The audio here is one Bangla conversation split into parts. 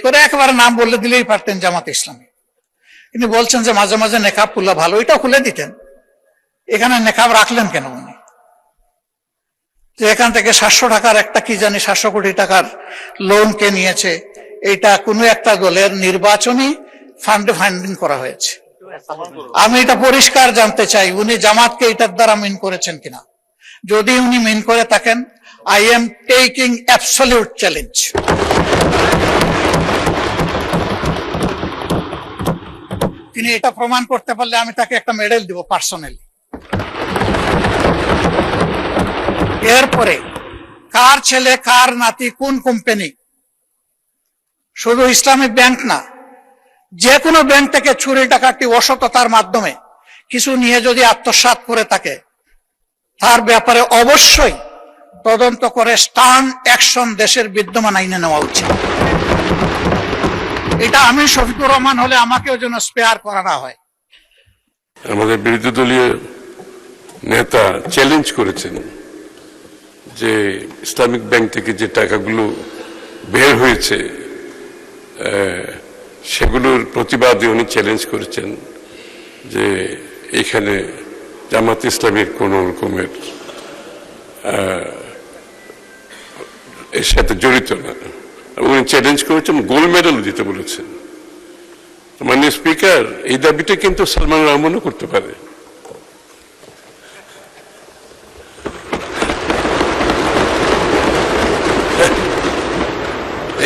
করে একেবারে নাম বলে দিলেই পারতেন জামাত ইসলামী। তিনি বলছেন যে মাঝে মাঝে নেকাব খুললে ভালো, এটাও খুলে দিতেন। এখানে নেকাব রাখলেন কেন উনি? যে এখান থেকে 700 টাকার একটা কি জানি 700 কোটি টাকার লোন কে নিয়েছে, এটা কোনো একটা দলের নির্বাচনী ফান্ডে ফান্ডিং করা হয়েছে। আমি এটা পরিষ্কার জানতে চাই উনি জামাতকে এটার দ্বারা মিন করেছেন কিনা। যদি উনি মিন করে থাকেন, I am taking absolute challenge. তিনি এটা প্রমাণ করতে পারলে আমি তাকে একটা মেডেল দিব পার্সোনালি। এরপরে কার ছেলে কার নাতি কোন কোম্পানি, শুধু ইসলামিক ব্যাংক না, যে কোনো ব্যাংক থেকে চুরি ডাকাতি অসততার মাধ্যমে কিছু নিয়ে যদি আত্মসাৎ করে থাকে, তার ব্যাপারে অবশ্যই তদন্ত করে স্টার্ন অ্যাকশন দেশের বিদ্যমান আইনে নেওয়া উচিত। এটা আমি শফিকুর রহমান হলে আমাকেও যেন স্পেয়ার করা না হয়। আমাদের বিরোধী দলীয় নেতা চ্যালেঞ্জ করেছেন যে ইসলামিক ব্যাংক থেকে যে টাকাগুলো বের হয়েছে সেগুলোর প্রতিবাদে উনি চ্যালেঞ্জ করেছেন যে এখানে জামাত ইসলামের কোন রকমের এর সাথে জড়িত না। উনি চ্যালেঞ্জ করেছেন, গোল্ড মেডেল দিতে বলেছেন। মাননীয় স্পিকার, এই দাবিটা কিন্তু সালমান রহমানও করতে পারে।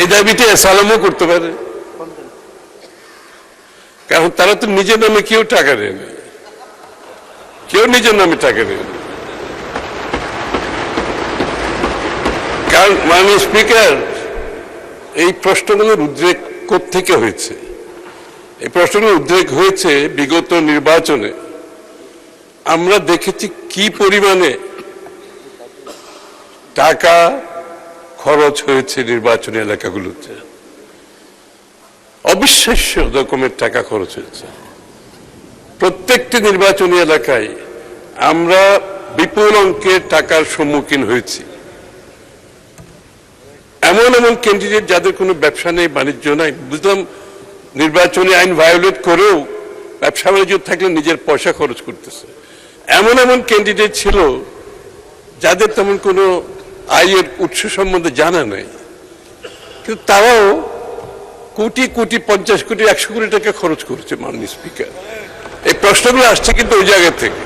এই দাবিটা সালামও করতে পারে, কারণ তারা তো নিজের নামে কেউ টাকা নেয় না, কেউ নিজের নামে টাকা নেয় না। কারণ মাননীয় স্পিকার, এই প্রশ্নগুলোর উদ্রেক কোত্থেকে হয়েছে? এই প্রশ্নগুলোর উদ্রেক হয়েছে বিগত নির্বাচনে। আমরা দেখেছি কি পরিমাণে টাকা খরচ হয়েছে নির্বাচনী এলাকাগুলোতে, অবিশ্বাস্য রকমের টাকা খরচ হয়েছে। প্রত্যেকটি নির্বাচনী এলাকায় আমরা বিপুল অঙ্কের টাকার সম্মুখীন হয়েছি। এমন এমন ক্যান্ডিডেট যাদের কোনো ব্যবসা নেই, বাণিজ্য নাই, বুঝলাম নির্বাচনী আইন ভায়োলেট করেও ব্যবসা বাণিজ্য থাকলে নিজের পয়সা খরচ করতেছে। এমন এমন ক্যান্ডিডেট ছিল যাদের তেমন কোনো আয়ের উৎস সম্বন্ধে জানা নাই, কিন্তু তারাও কোটি কোটি, 50 কোটি, 100 কোটি টাকা খরচ করেছে। মাননীয় স্পিকার, এই প্রশ্নগুলো আসছে কিন্তু ওই জায়গা থেকে,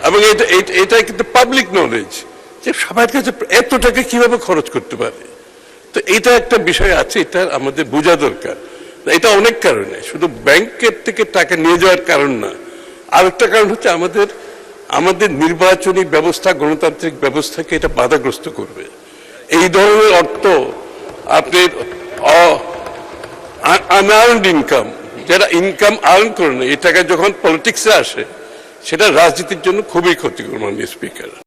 এবং এটা কিন্তু পাবলিক নলেজ যে সবার কাছে এত টাকা কিভাবে খরচ করতে পারে। তো এটা একটা বিষয় আছে, এটা আমাদের বোঝা দরকার। এটা অনেক কারণে, শুধু ব্যাংকের থেকে টাকা নিয়ে যাওয়ার কারণ না, আরেকটা কারণ হচ্ছে আমাদের নির্বাচনী ব্যবস্থা, গণতান্ত্রিক ব্যবস্থাকে এটা বাধাগ্রস্ত করবে। এই ধরনের অর্থ আপনি আনআর্নড ইনকাম, যারা ইনকাম আর্ন করে না, এই টাকা যখন পলিটিক্সে আসে সেটা রাজনীতির জন্য খুবই ক্ষতিকর। মাননীয় স্পিকার।